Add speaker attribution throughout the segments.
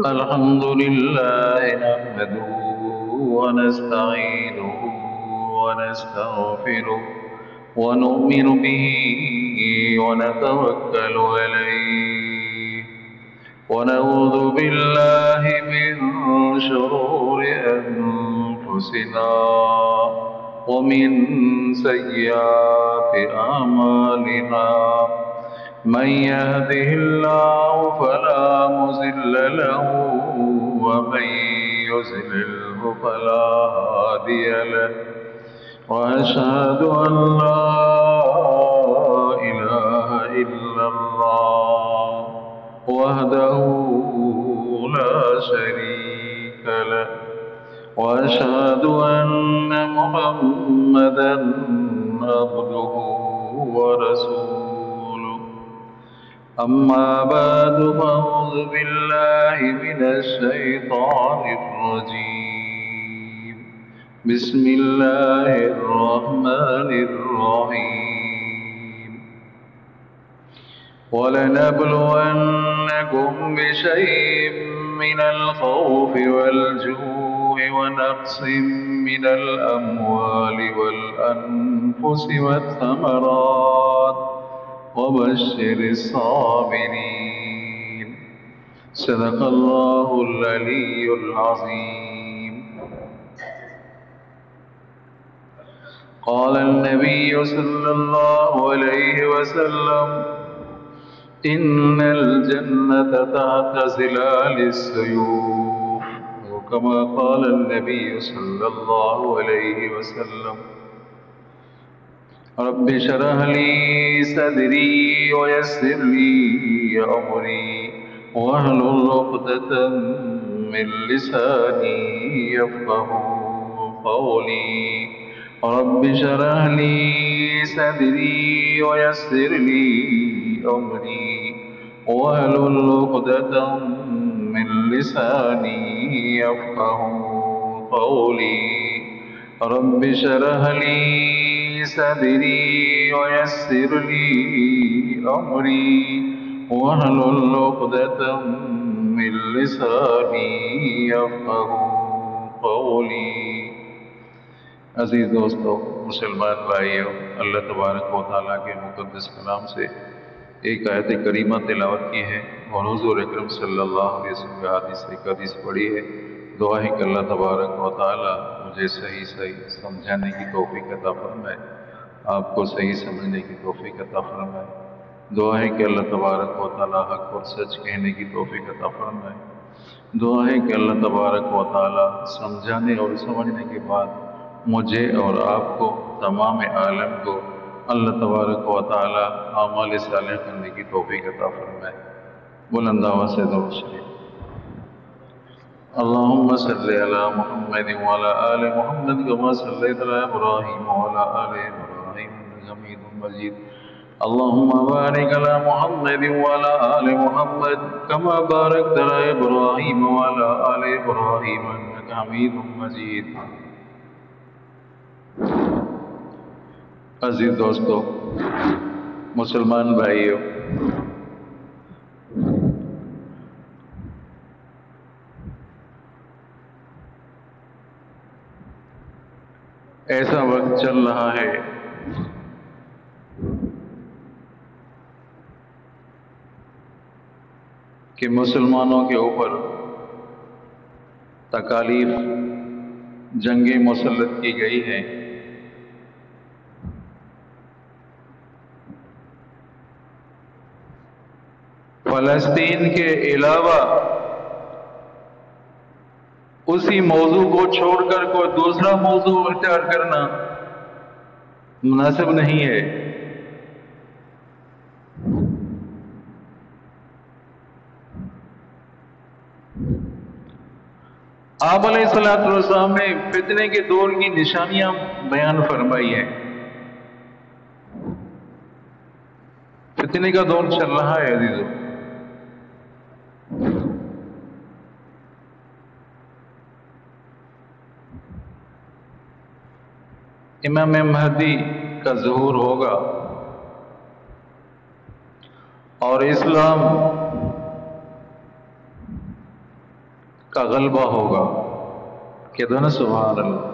Speaker 1: الحمد لله نحمده ونستعينه ونستغفره ونؤمن به ونتوكل عليه ونعوذ بالله من شرور أنفسنا ومن سيئات أعمالنا من يهده الله فلا مضل له ومن يضلله فلا هادي له وأشهد أن لا إله إلا الله وحده لا شريك له وأشهد أن محمدا عبده ورسوله أما بعد فأعوذ بالله من الشيطان الرجيم بسم الله الرحمن الرحيم ولنبلونكم بشيء من الخوف والجوع ونقص من الأموال والأنفس والثمرات وبشر الصابرين صدق الله العلي العظيم قال النبي صلى الله عليه وسلم إن الجنة تحت ظلال السيوف وكما قال النبي صلى الله عليه وسلم رب اشرح لي صدري ويسر لي أمري واحلل عقدة من لساني يفقهوا قولي رب اشرح لي صدري ويسر لي أمري واحلل عقدة من لساني يفقهوا قولي رب اشرح لي صدري ويسر لي أمري واحلل عقدة من لساني يفقهوا قولي. عزیز دوستو، مسلمان بھائیوں، اللہ تبارک و تعالیٰ کے مقدس کلام سے ایک آیت کریمہ تلاوت کی ہے اور حضور اکرم صلی اللہ علیہ وسلم کے حدیث پڑھی ہے. دعا ہے کہ اللہ تبارک و تعالیٰ مجھے صحیح سمجھانے کی توفیق عطا فرمائے، آپ کو صحیح سمجھنے کی توفیق عطا فرمائے. دعا ہے کہ اللہ تبارک و تعالیٰ حق اور سچ کہنے کی توفیق عطا فرمائے. دعا ہے کہ اللہ تبارک و تعالیٰ سمجھانے اور سمجھنے کے بعد مجھے اور آپ کو، تمام عالم کو، اللہ تبارک و تعالیٰ اعمال صالح کرنے کی توفیق عطا فرمائے. بلند آواز سے درود شریف. اللهم صل على محمد وعلى آل محمد كما صليت على إبراهيم وعلى آل إبراهيم إنك حميد مجيد. اللهم بارك على محمد وعلى آل محمد كما باركت على إبراهيم وعلى آل إبراهيم إنك حميد مجيد. عزیز دوستو، مسلمان بھائیوں، ایسا وقت چل رہا ہے کہ مسلمانوں کے اوپر تکالیف، جنگیں مسلط کی گئی ہیں. فلسطین کے علاوہ اسی موضوع کو چھوڑ کر کوئی دوسرا موضوع اختیار کرنا مناسب نہیں ہے. آپ علیہ السلام نے فتنے کے دور کی نشانیاں بیان فرمائی ہیں. فتنے کا دور چل رہا ہے عزیزو. امام مہدی کا ظہور ہوگا اور اسلام کا غلبہ ہوگا. کہتے ہیں نا سبحان اللہ.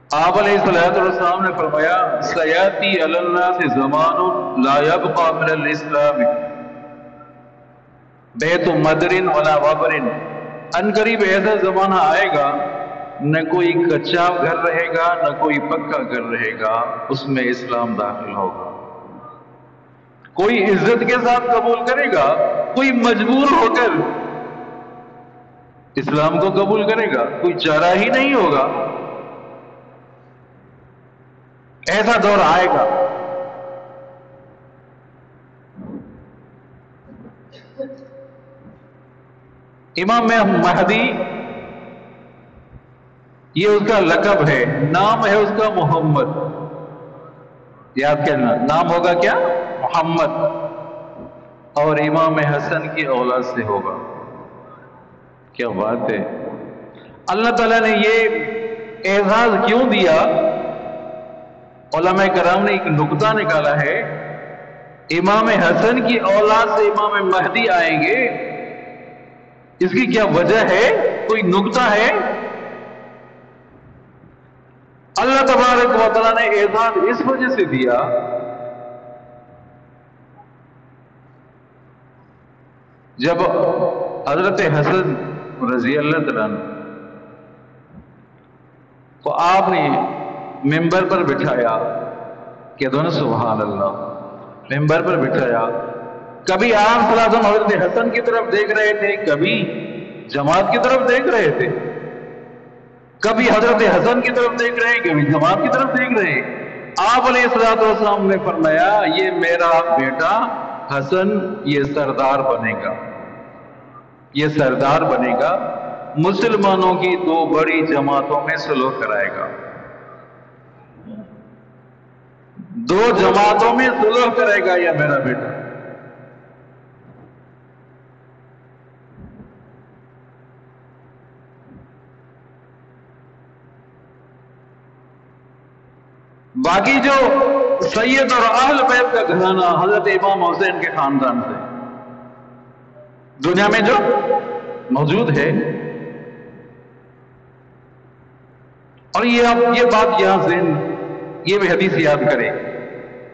Speaker 1: آپ علیہ السلام نے فرمایا سیاتی علی الناس زمان لا یبقى من الاسلام بیت مدر ولا وبر. ان قریب ایسا زمانہ آئے گا نہ کوئی کچا گھر رہے گا نہ کوئی پکا گھر رہے گا، اس میں اسلام داخل ہوگا. کوئی عزت کے ساتھ قبول کرے گا، کوئی مجبور ہو کر اسلام کو قبول کرے گا، کوئی چارہ ہی نہیں ہوگا. ایسا دور آئے گا. امام مہدی یہ اس کا لقب ہے، نام ہے اس کا محمد. یاد کرنا، نام ہوگا کیا؟ محمد. اور امام حسن کی اولاد سے ہوگا. کیا بات ہے! اللہ تعالیٰ نے یہ اعزاز کیوں دیا؟ علماء کرام نے ایک نقطہ نکالا ہے. امام حسن کی اولاد سے امام مہدی آئیں گے، اس کی کیا وجہ ہے؟ کوئی نقطہ ہے؟ اللہ تبارک و تعالیٰ نے اعزاز اس وجہ سے دیا جب حضرت حسن رضی اللہ تعالیٰ کو آپ نے ممبر پر بٹھایا. کہ دونوں سبحان اللہ، ممبر پر بٹھایا. کبھی آپ صلی اللہ علیہ وسلم حضرت حسن کی طرف دیکھ رہے تھے، کبھی جماعت کی طرف دیکھ رہے تھے. کبھی حضرت حسن کی طرف دیکھ رہے ہیں، کبھی جماعت کی طرف دیکھ رہے ہیں. آپ علیہ السلام نے فرمایا یہ میرا بیٹا حسن یہ سردار بنے گا، یہ سردار بنے گا، مسلمانوں کی دو بڑی جماعتوں میں صلح کرائے گا، دو جماعتوں میں صلح کرے گا یہ میرا بیٹا. باقی جو سید اور اہل بیت کا گھرانہ حضرت امام حسین کے خاندان سے دنیا میں جو موجود ہے، اور یہ بات یہاں سے یہ بھی حدیث یاد کرے.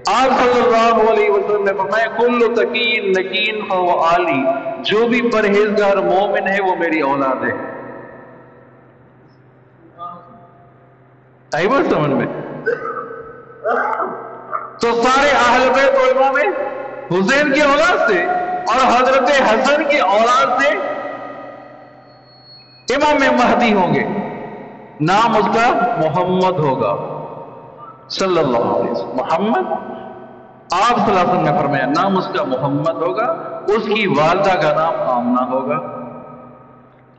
Speaker 1: آپ صلی اللہ علیہ وسلم نے فرمایا کل تقین نکین فہو عالی، جو بھی پرہیزگار مومن ہے وہ میری اولاد ہے. آئی بات سمجھ میں؟ تو سارے اہل بیت و امام حسین کی اولاد سے اور حضرت حسن کی اولاد سے امام مہدی ہوں گے. نام اس کا محمد ہوگا صلی اللہ علیہ وسلم. محمد، آپ صلی اللہ علیہ وسلم نے فرمایا نام اس کا محمد ہوگا. اس کی والدہ کا نام آمنہ ہوگا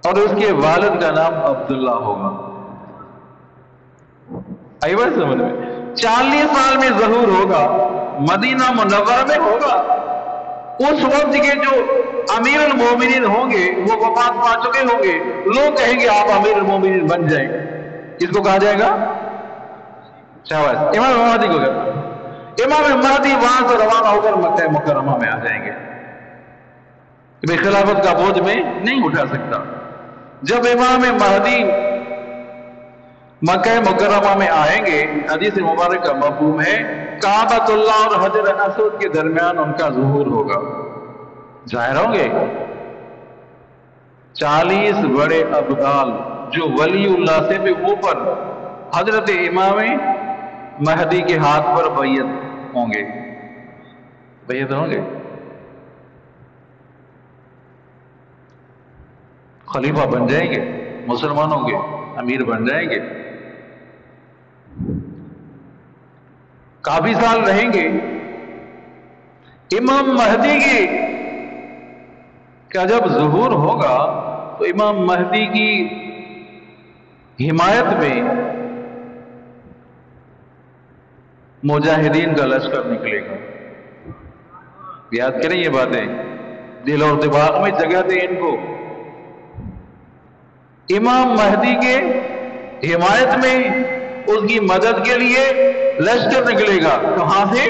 Speaker 1: اور اس کے والد کا نام عبداللہ ہوگا. آئی بات سمجھ میں؟ 40 سال میں ظہور ہوگا، مدینہ منورہ میں ہوگا. اس وقت کے جو امیر المومنین ہوں گے وہ وفات پا چکے ہوں گے. لوگ کہیں گے آپ امیر المومنین بن جائیں. اس کو کہا جائے گا شہباز امام مہدی کو کہا. امام مہدی وہاں سے روانہ ہو کر مکہ مکرمہ میں آ جائیں گے. خلافت کا بوجھ میں نہیں اٹھا سکتا. جب امام مہدی مکہ مکرمہ میں آئیں گے، حدیث مبارک کا مفہوم ہے کعبۃ اللہ اور حجر اسود کے درمیان ان کا ظہور ہوگا، ظاہر ہوں گے. 40 بڑے ابدال جو ولی اللہ سے بھی اوپر حضرت امام مہدی کے ہاتھ پر بیعت ہوں گے. بیعت ہوں گے، خلیفہ بن جائیں گے، مسلمانوں کے امیر بن جائیں گے. کافی سال رہیں گے. امام مہدی کا جب ظہور ہوگا تو امام مہدی کی حمایت میں مجاہدین کا لشکر نکلے گا. یاد کریں یہ باتیں، دل اور دماغ میں جگہ دیں ان کو. امام مہدی کے حمایت میں اس کی مدد کے لیے لشکر نکلے گا. کہاں سے؟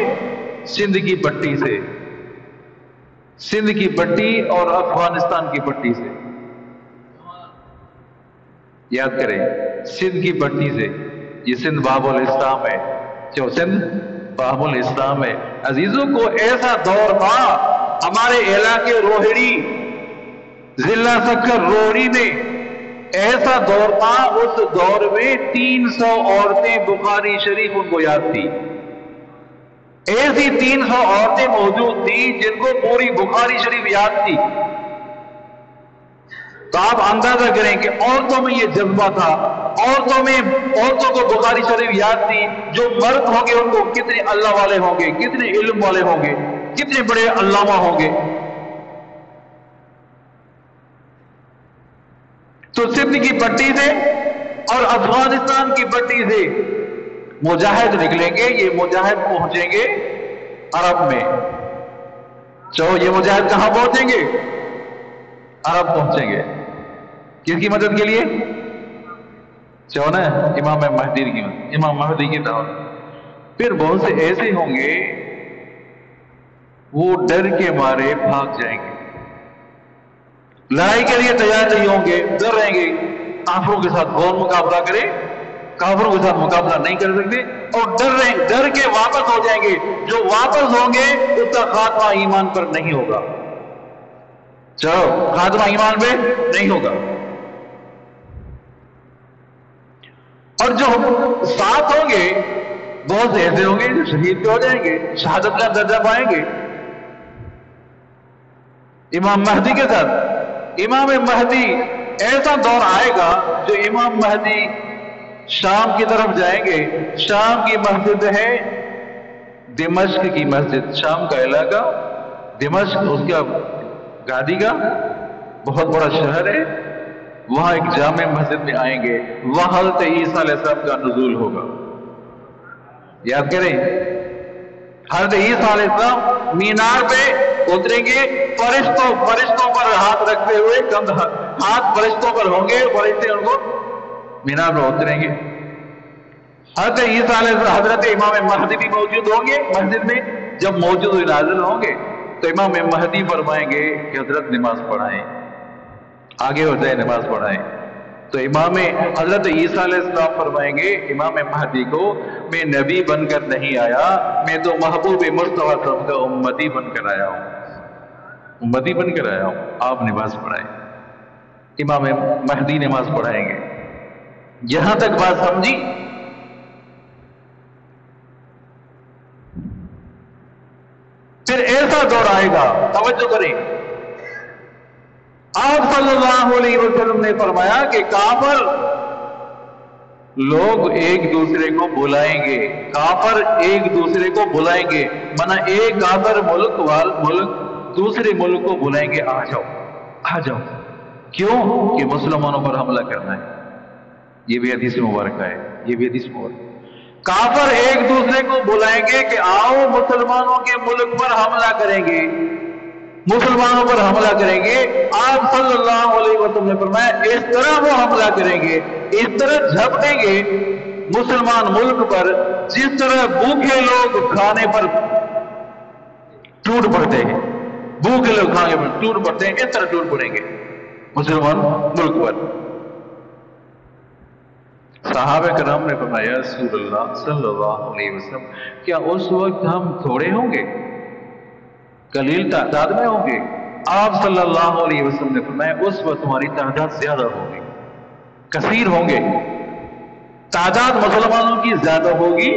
Speaker 1: سندھ کی پٹی سے. سندھ کی پٹی اور افغانستان کی پٹی سے، یاد کریں، سندھ کی پٹی سے، یہ سندھ باب الاسلام ہے، جو سندھ باب الاسلام ہے۔ عزیزوں کو ایسا دور تھا ہمارے علاقے روہڑی، ضلع سکر روہڑی میں ایسا دور تھا، اس دور میں 300 عورتیں بخاری شریف ان کو یاد تھی، ایسی 300 عورتیں موجود تھی جن کو پوری بخاری شریف یاد تھی۔ تو آپ اندازہ کریں کہ عورتوں میں یہ جذبہ تھا، عورتوں کو بخاری شریف یاد تھی، جو مرد ہوں گے ان کو کتنے اللہ والے ہوں گے، کتنے علم والے ہوں گے، کتنے بڑے علامہ ہوں گے۔ تو سندھ کی پٹی سے اور افغانستان کی پٹی سے مجاہد نکلیں گے، یہ مجاہد پہنچیں گے عرب میں۔ یہ مجاہد کہاں پہنچیں گے؟ عرب پہنچیں گے، کس کی مدد کے لیے؟ نا امام مہدی کی مدد، امام مہدی کی دعوت۔ پھر بہت سے ایسے ہوں گے وہ ڈر کے مارے بھاگ جائیں گے، لڑائی کے لیے تیار نہیں ہوں گے، ڈر رہیں گے، کافروں کے ساتھ کون مقابلہ کرے، کافروں کے ساتھ مقابلہ نہیں کر سکتے، اور ڈر کے واپس ہو جائیں گے۔ جو واپس ہوں گے اس کا خاتمہ ایمان پر نہیں ہوگا، چلو خاتمہ ایمان پہ نہیں ہوگا۔ اور جو ساتھ ہوں گے بہت سے ایسے ہوں گے جو شہید ہو جائیں گے، شہادت کا درجہ پائیں گے امام مہدی کے ساتھ۔ امام مہدی ایسا دور آئے گا جو امام مہدی شام کی طرف جائیں گے، شام کی مسجد ہے دمشق کی مسجد، شام کا علاقہ دمشق، اس کا گادی کا بہت بڑا شہر ہے، وہاں ایک جامع مسجد میں آئیں گے، وہاں حضرت عیسیٰ علیہ السلام کا نزول ہوگا۔ یاد کریں، حضرت عیسیٰ علیہ السلام مینار پہ اتریں گے، فرشتوں پر ہاتھ رکھتے ہوئے، ہاتھ فرشتوں پر ہوں گے، فرشتے ان کو مینار پر اتریں گے۔ حضرت عیسیٰ علیہ السلام، حضرت امام مہدی بھی موجود ہوں گے مسجد میں، جب موجود ہوئے نازل ہوں گے تو امام مہدی فرمائیں گے کہ حضرت نماز پڑھائیں، آگے ہو جائے نماز پڑھائیں۔ تو امام حضرت عیسیٰ علیہ السلام فرمائیں گے امام مہدی کو، میں نبی بن کر نہیں آیا، میں تو محبوب مصطفیٰ صلی اللہ علیہ وسلم کا امتی بن کر آیا ہوں، امتی بن کر آیا ہوں، آپ نماز پڑھائیں۔ امام مہدی نماز پڑھائیں گے۔ یہاں تک بات سمجھی؟ پھر ایسا دور آئے گا، توجہ کریں، آپ صلی اللہ علیہ وسلم نے فرمایا کہ کافر لوگ ایک دوسرے کو بلائیں گے، کافر ایک دوسرے کو بلائیں گے، مانا ایک کافر ملک دوسرے ملک کو بلائیں گے، آ جاؤ آ جاؤ، کیوں کہ مسلمانوں پر حملہ کرنا ہے۔ یہ بھی حدیث مبارکہ ہے، یہ بھی حدیث مبارکہ۔ کافر ایک دوسرے کو بلائیں گے کہ آؤ مسلمانوں کے ملک پر حملہ کریں گے، مسلمانوں پر حملہ کریں گے۔ آپ صلی اللہ علیہ وسلم نے فرمایا اس طرح وہ حملہ کریں گے، اس طرح جھپٹیں گے مسلمان ملک پر، جس طرح بھوکے لوگ کھانے پر ٹوٹ پڑتے ہیں، بھوکے لوگ کھانے پر ٹوٹ پڑتے ہیں، اس طرح ٹوٹ پڑیں گے مسلمان ملک پر۔ صحابہ کرام نے فرمایا رسول اللہ صلی اللہ علیہ وسلم، کیا اس وقت ہم تھوڑے ہوں گے، قلیل تعداد میں ہوں گے؟ آپ صلی اللہ علیہ وسلم نے فرمایا اس وقت تمہاری تعداد زیادہ ہوگی، کثیر ہوں گے، تعداد مسلمانوں کی زیادہ ہوگی۔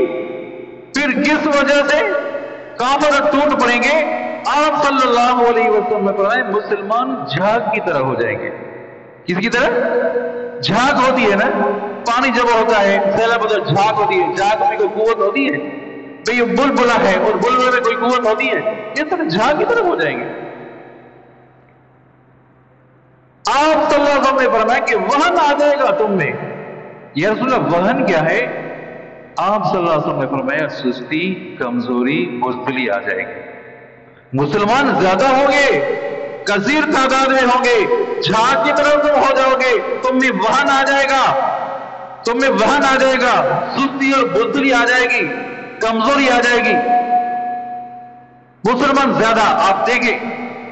Speaker 1: پھر کس وجہ سے کافر ٹوٹ پڑیں گے؟ آپ صلی اللہ علیہ وسلم نے فرمایا مسلمان جھاگ کی طرح ہو جائیں گے۔ کس کی طرح؟ جھاگ ہوتی ہے نا، پانی جب ہوتا ہے سیلاب ہوتا ہے، جھاگ ہوتی ہے، جھاگ میں کوئی قوت ہوتی ہے بھئی، یہ بلبلہ ہے اور بلبلے میں کوئی قوت ہوتی ہے، اس طرح جھاگ کی طرف ہو جائیں گے۔ آپ صلی اللہ علیہ وسلم نے فرمایا کہ وہن آ جائے گا تم میں۔ یا رسول اللہ وہن کیا ہے؟ آپ صلی اللہ علیہ وسلم نے فرمایا سستی، کمزوری، بزدلی آ جائے گی، مسلمان زیادہ ہوں گے، کثیر تعداد میں ہوں گے، جھاگ کی طرف تم ہو جاؤ گے، تم میں وہن آ جائے گا، تم میں وہن آ جائے گا، سستی اور بزدلی آ جائے گی، کمزوری آ جائے گی، مسلمان زیادہ۔ آپ دیکھیں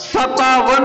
Speaker 1: 57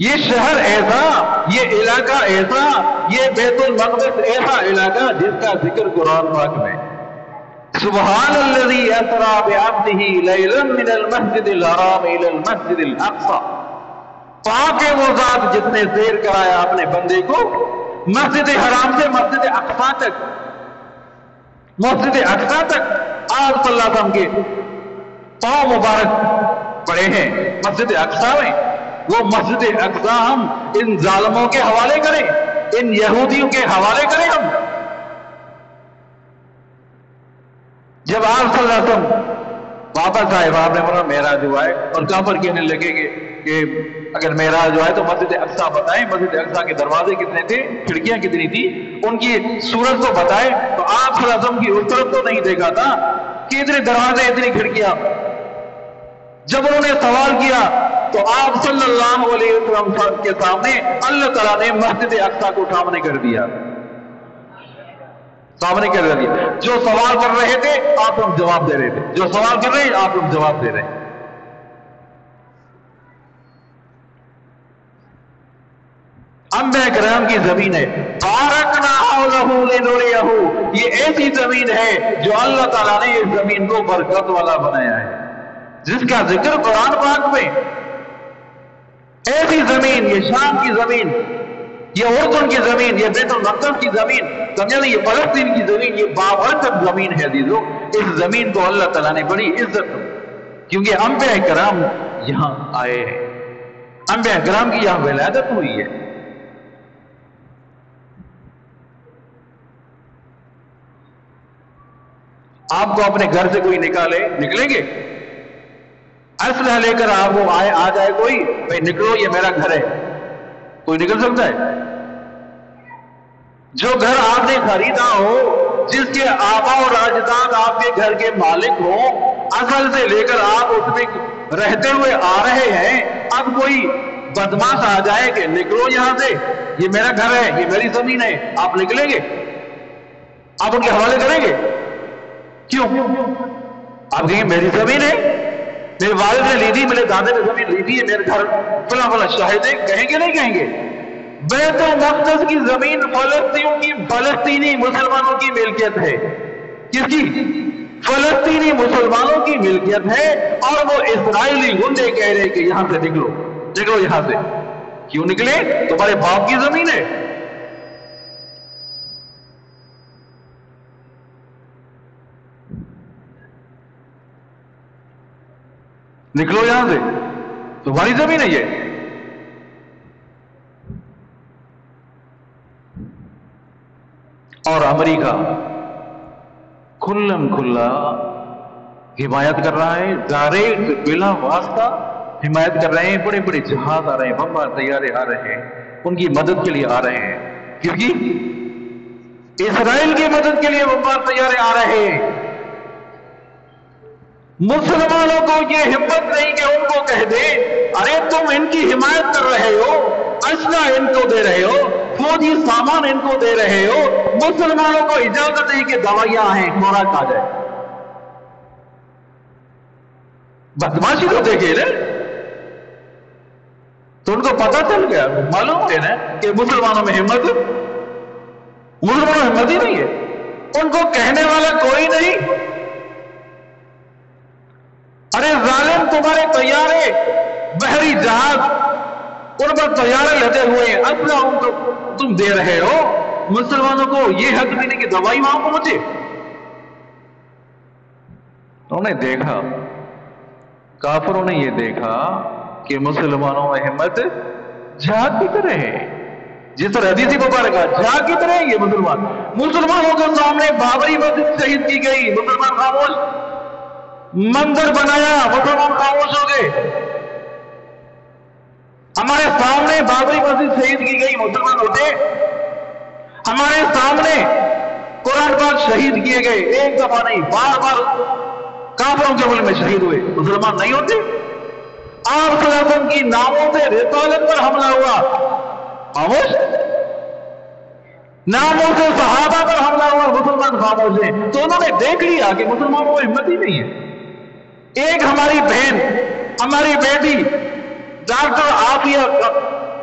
Speaker 1: یہ شہر ایسا، یہ علاقہ ایسا، یہ بیت المقدس ایسا علاقہ جس کا ذکر قرآن پاک میں سبحان الذی اسری بعبدہ لیلا من المسجد الحرام الی المسجد الاقصی، پاک ہے وہ ذات جس نے سیر کرایا اپنے بندے کو مسجد حرام سے مسجد اقصی تک، مسجد اقصی تک آپ صلی اللہ علیہ وسلم کے پاؤں مبارک پڑے ہیں مسجد اقصی میں۔ وہ مسجد اقصی ہم ان ظالموں کے حوالے کریں، ان یہودیوں کے حوالے کریں ہم؟ جب آپ صلی اللہ علیہ وسلم واپس آئے، آپ نے بولا معراج ہوا ہے، اور کافر کہنے لگے کہ اگر معراج ہوا ہے تو مسجد اقصی بتائیں، مسجد اقصی کے دروازے کتنے تھے، کھڑکیاں کتنی تھی، ان کی صورت تو بتائے۔ تو آپ صلی اللہ علیہ وسلم کی اس طرف تو نہیں دیکھا تھا کہ اتنے دروازے اتنی کھڑکیاں۔ جب انہوں نے سوال کیا تو آپ صلی اللہ علیہ وسلم کے سامنے اللہ تعالیٰ نے مسجد اقصی کو سامنے کر دیا، سامنے کر دیا۔ جو سوال کر رہے تھے آپ ہم جواب دے رہے تھے، جو سوال کر رہے ہیں آپ ہم جواب دے رہے ہیں۔ انبیاء کرام کی زمین ہے، بارکنا حولہ لنریہ، یہ ایسی زمین ہے جو اللہ تعالیٰ نے اس زمین کو برکت والا بنایا ہے، جس کا ذکر قرآن پاک میں۔ ایسی زمین، یہ شام کی زمین، یہ اردن کی زمین، یہ بیت المقدس کی زمین، سمجھا نہیں، یہ فلسطین کی زمین، یہ بابرکت زمین ہے عزیزو۔ اس زمین کو اللہ تعالیٰ نے بڑی عزت، کیونکہ انبیاء کرام یہاں آئے ہیں، انبیاء کرام کی یہاں ولادت ہوئی ہے۔ آپ کو اپنے گھر سے کوئی نکلیں گے اسلحہ لے کر، آپ کو آ جائے کوئی، بھائی نکلو یہ میرا گھر ہے، کوئی نکل سکتا ہے؟ جو گھر آپ نے خریدا ہو، جس کے آبا اور اجداد آپ کے گھر کے مالک ہوں، اصل سے لے کر آپ اس میں رہتے ہوئے آ رہے ہیں، اب کوئی بدماش آ جائے کہ نکلو یہاں سے، یہ میرا گھر ہے، یہ میری زمین ہے، آپ نکلیں گے؟ آپ ان کے حوالے کریں گے؟ کیوں؟ آپ کہیں گے میری زمین ہے، میرے والد نے لی تھی، میرے دادے نے زمین لی تھی، میرے گھر فلاں فلاں شاہد ہے، کہیں گے نہیں کہیں گے؟ بیت المقدس کی زمین فلسطینی مسلمانوں کی ملکیت ہے۔ کس کی؟ فلسطینی مسلمانوں کی ملکیت ہے، اور وہ اسرائیلی گنڈے کہہ رہے کہ یہاں سے نکلو، نکلو یہاں سے۔ کیوں نکلے؟ تمہارے باپ کی زمین ہے۔ نکلو یہاں سے، تمہاری زمین ہے یہ۔ اور امریکہ کھلم کھلا حمایت کر رہا ہے، ڈائریکٹ بلا واسطہ حمایت کر رہے ہیں، بڑے بڑے جہاز آ رہے ہیں، بمبار طیارے آ رہے ہیں، ان کی مدد کے لیے آ رہے ہیں، کیونکہ اسرائیل کی مدد کے لیے بمبار طیارے آ رہے ہیں۔ مسلمانوں کو یہ ہمت نہیں کہ ان کو کہہ دے ارے تم ان کی حمایت کر رہے ہو، اسلحہ ان کو دے رہے ہو، فوجی سامان ان کو دے رہے ہو، مسلمانوں کو اجازت نہیں کہ دوائیاں ہیں، خوراک آ جائے۔ بدماشی تو دیکھے نا، تو ان کو پتا چل گیا، معلوم ہے نا کہ مسلمانوں میں ہمت ہی نہیں ہے، ان کو کہنے والا کوئی نہیں۔ ارے ظالم، تمہارے طیارے، بحری جہاز، ان پر طیارے لدے ہوئے ہیں، اسلحہ ان کو تم دے رہے ہو، مسلمانوں کو یہ حق بھی نہیں کہ دوائی وہاں پہنچے۔ انہوں نے دیکھا، کافروں نے یہ دیکھا کہ مسلمانوں میں ہمت جھاگ کی طرح ہے، جس طرح حدیث مبارکہ جھاگ کی طرح ہے یہ مسلمانوں کے سامنے بابری مسجد شہید کی گئی، مسلمان خاموش، منظر بنایا، مسلمان خاموش ہو گئے۔ ہمارے سامنے بابری مسجد شہید کی گئی، مسلمان ہوتے، ہمارے سامنے قرآن پاک شہید کیے گئے، ایک دفعہ نہیں بار بار کافروں کے ملک میں شہید ہوئے، مسلمان نہیں ہوتے؟ آپ صلی اللہ علیہ وسلم کی ناموں سے رسالت پر حملہ ہوا، خاموش؟ ناموں سے صحابہ پر حملہ ہوا، مسلمان خاموش ہیں۔ تو انہوں نے دیکھ لیا کہ مسلمانوں کو ہمت ہی نہیں ہے۔ ایک ہماری بہن، ہماری بیٹی ڈاکٹر عافیہ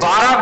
Speaker 1: 12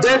Speaker 1: 10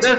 Speaker 1: 10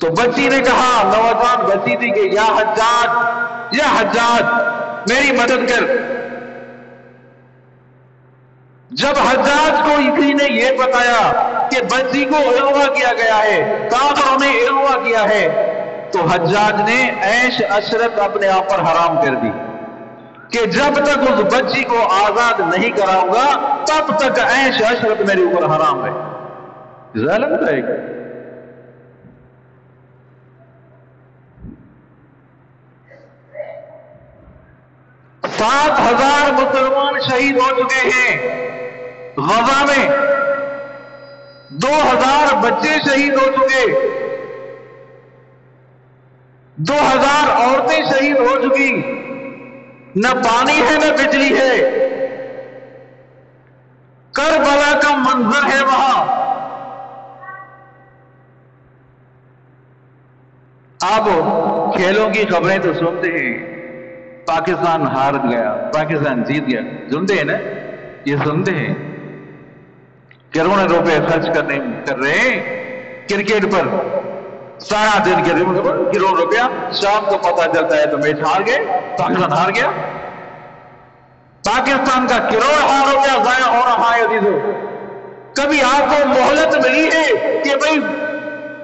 Speaker 2: تو بچی نے کہا، نوجوان بچی تھی کہ یا حجاج میری مدد کر۔ جب حجاج کو اسی نے یہ بتایا کہ بچی کو اغوا کیا گیا ہے، کافروں نے اغوا کیا ہے، تو حجاج نے عیش عشرت اپنے آپ پر حرام کر دی کہ جب تک اس بچی کو آزاد نہیں کراؤں گا تب تک عیش عشرت میرے اوپر حرام ہے۔ ظالم تھا ایک۔ 7,000 مسلمان شہید ہو چکے ہیں غزہ میں، 2,000 بچے شہید ہو چکے، 2,000 عورتیں شہید ہو چکی، نہ پانی ہے نہ بجلی ہے، کربلا کا منظر ہے وہاں۔ آپ کھیلوں کی خبریں تو سنتے ہیں، پاکستان ہار گیا، پاکستان جیت گیا، سنتے ہیں نا، یہ سنتے ہیں۔ کروڑوں روپے خرچ کر رہے ہیں کرکٹ پر، سارا دن کروڑ روپیہ، شام کو پتہ چلتا ہے تو میچ ہار گئے، پاکستان ہار گیا، پاکستان کا کروڑ روپیہ ضائع ہو رہا ہے عزیزو۔ کبھی آپ کو مہلت ملی ہے کہ بھئی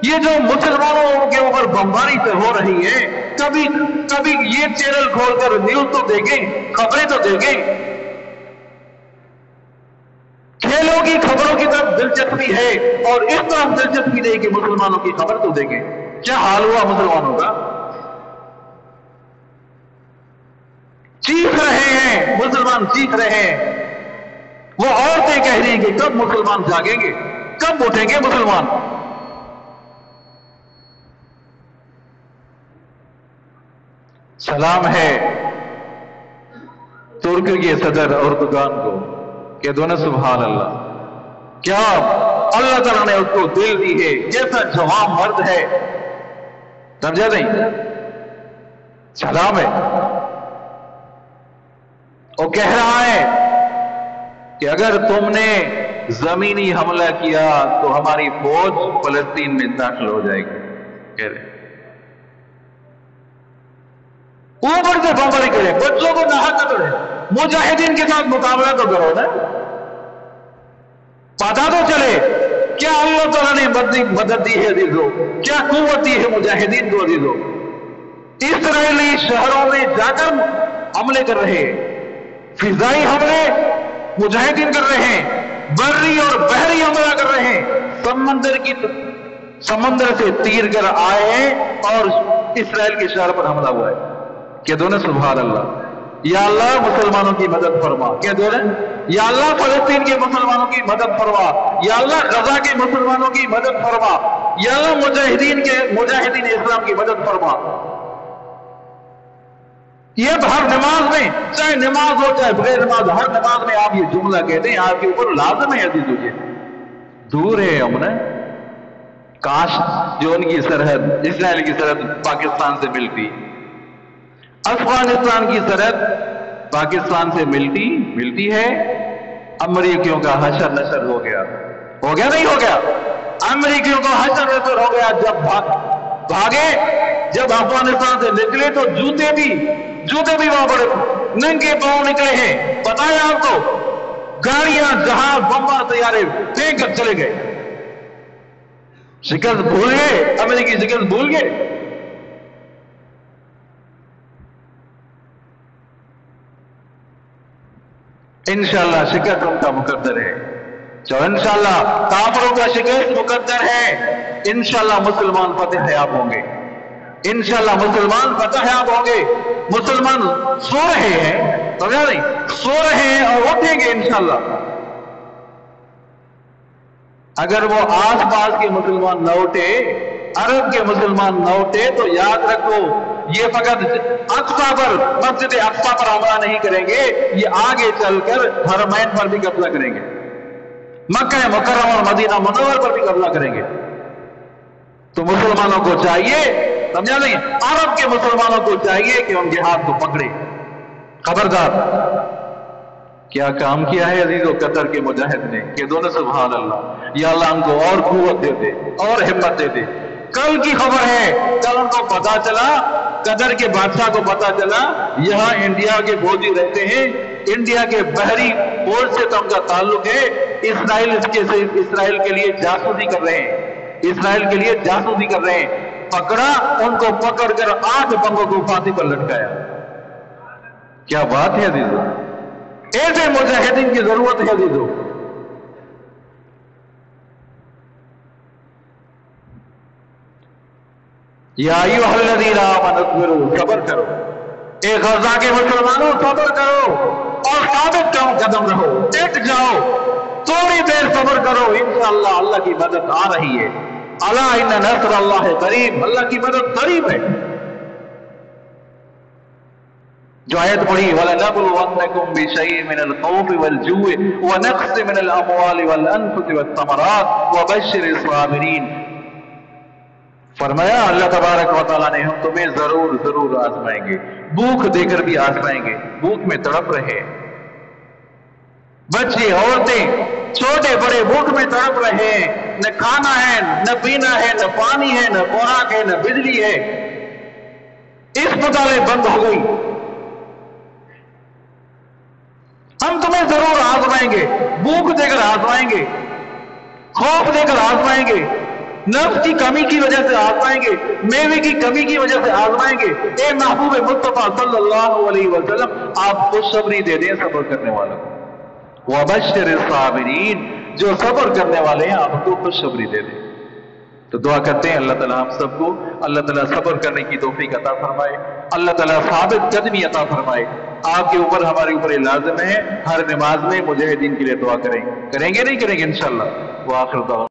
Speaker 2: یہ جو مسلمانوں کے اوپر بمباری ہو رہی ہے، کبھی یہ چینل کھول کر نیوز تو دیکھیں، خبریں تو دیکھیں، کھیلوں کی خبروں کی طرف دلچسپی ہے اور اس طرف دلچسپی نہیں کہ مسلمانوں کی خبر تو دیکھیں۔ کیا حال ہوا مسلمانوں کا؟ چیخ رہے ہیں مسلمان، چیخ رہے ہیں، وہ عورتیں کہہ رہی ہیں کہ کب مسلمان جاگیں گے، کب اٹھیں گے مسلمان۔ سلام ہے ترکی کے صدر اردوغان کو کہ دونوں سبحان اللہ، کیا اللہ تعالیٰ نے اس کو دل دی ہے، جیسا جوان مرد ہے، سمجھا نہیں؟ سلام ہے۔ وہ کہہ رہا ہے کہ اگر تم نے زمینی حملہ کیا تو ہماری فوج فلسطین میں داخل ہو جائے گی، کہہ رہے اوپر سے بمباری کرے، بچوں کو نہا کرے، مجاہدین کے ساتھ مقابلہ تو کرو نا، پتا تو چلے کیا اللہ تعالیٰ نے مدد دی ہے عزیزو، کیا قوت دی ہے مجاہدین کو عزیزو۔ اسرائیلی شہروں میں جا کر حملے کر رہے ہیں، فضائی حملے مجاہدین کر رہے ہیں، بری اور بحری حملہ کر رہے ہیں، سمندر سے تیر کر آئے ہیں اور اسرائیل کے شہر پر حملہ ہوا ہے۔ کہ دونوں سبحان اللہ، یا اللہ مسلمانوں کی مدد فرما، کہ دونوں یا اللہ فلسطین کے مسلمانوں کی مدد فرما، یا اللہ غزہ کے مسلمانوں کی مدد فرما، یا اللہ مجاہدین اسلام کی مدد فرما۔ یہ ہر نماز میں، چاہے نماز ہو چاہے بغیر نماز، ہر نماز میں آپ یہ جملہ کہتے ہیں، آپ کے اوپر لازم ہے عزیزو۔ یہ دور ہے امن، کاش جو ان کی سرحد، اسرائیل کی سرحد پاکستان سے ملتی، افغانستان کی سرحد پاکستان سے ملتی ہے، امریکیوں کا حشر نشر ہو گیا نہیں ہو گیا؟ امریکیوں کا حشر نشر ہو گیا، جب بھاگے، جب افغانستان سے نکلے تو جوتے بھی وہاں پر ننگے پاؤں نکلے ہیں، پتا ہے آپ کو؟ گاڑیاں، جہاز، بمبار، طیارے پھینک کر چلے گئے، شکست بھول گئے، امریکی شکست بھول گئے۔ انشاءاللہ شکست ان کا مقدر ہے، جو انشاءاللہ کافروں کا شکست مقدر ہے، انشاءاللہ مسلمان فتح یاب ہوں گے، انشاءاللہ مسلمان فتح یاب ہوں گے۔ مسلمان سو رہے ہیں، سمجھا نہیں؟ سو رہے ہیں اور اٹھیں گے انشاءاللہ۔ اگر وہ آس پاس کے مسلمان نہ اٹھے، عرب کے مسلمان نہ اٹھے، تو یاد رکھو یہ فقط اقصی پر، مسجد اقصی پر حملہ نہیں کریں گے، یہ آگے چل کر حرمین پر بھی قبضہ کریں گے، مکہ مکرمہ اور مدینہ منور پر بھی قبضہ کریں گے۔ تو مسلمانوں کو چاہیے، سمجھا نہیں، عرب کے مسلمانوں کو چاہیے کہ ان کے ہاتھ کو پکڑے، خبردار۔ کیا کام کیا ہے عزیزو قطر کے مجاہد نے، کہ دونوں سبحان اللہ، یا اللہ ان کو اور قوت دے دے اور ہمت دے دے، کل کی خبر ہے، کل ان کو پتا چلا، قطر کے بادشاہ کو پتا چلا یہاں انڈیا کے فوجی رہتے ہیں، انڈیا کے بحری فوج سے تو ان کا تعلق ہے، اسرائیل کے لیے جاسوسی کر رہے ہیں، اسرائیل کے لیے جاسوسی کر رہے ہیں۔ پکڑا، ان کو پکڑ کر 8 بندوں کو پھانسی پر لٹکایا۔ کیا بات ہے عزیزو، ایسے مجاہدین کی ضرورت ہے عزیزو۔ یا ایھا الذین آمنوا اصبروا، صبر کرو، اے غزہ کے مسلمانوں صبر کرو اور ثابت قدم رہو، ڈٹ جاؤ، تھوڑی دیر صبر کرو، انشاءاللہ اللہ کی مدد آ رہی ہے۔ الا ان نصر اللہ قریب، اللہ کی مدد قریب ہے۔ جو آیت پڑھی وَلَنَبْلُوَنَّكُمْ بِشَيْءٍ مِّنَ الْخَوْفِ وَالْجُوعِ وَنَقْصٍ مِّنَ الْأَمْوَالِ وَالْأَنفُسِ وَالثَّمَرَاتِ وَبَشِّرِ الصَّابِرِينَ۔ فرمایا اللہ تبارک و تعالیٰ نے ہم تمہیں ضرور ضرور آزمائیں گے، بھوک دے کر بھی آزمائیں گے، بھوک میں تڑپ رہے، بچے عورتیں چھوٹے بڑے بھوک میں تڑپ رہے ہیں، نہ کھانا ہے نہ پینا ہے نہ پانی ہے نہ خوراک ہے نہ بجلی ہے، اسپتالیں بند ہو گئی۔ ہم تمہیں ضرور آزمائیں گے، بھوک دے کر آزمائیں گے، خوف دے کر آزمائیں گے، نفس کی کمی کی وجہ سے آزمائیں گے، میوے کی کمی کی وجہ سے آزمائیں گے۔ اے محبوب مصطفیٰ صلی اللہ علیہ وسلم، آپ خوشخبری دے دیں صبر کرنے والوں کو، وَبَشِّرِ الصَّابِرِينَ، جو صبر کرنے والے ہیں آپ کو خوشخبری دے دیں۔ تو دعا کرتے ہیں اللہ تعالیٰ ہم سب کو اللہ تعالیٰ صبر کرنے کی توفیق عطا فرمائے، اللہ تعالیٰ ثابت قدمی عطا فرمائے۔ آپ کے اوپر ہمارے اوپر یہ لازم ہے ہر نماز میں مجاہدین کے لیے دعا کریں گے نہیں کریں گے انشاءاللہ۔ وآخر دعوانا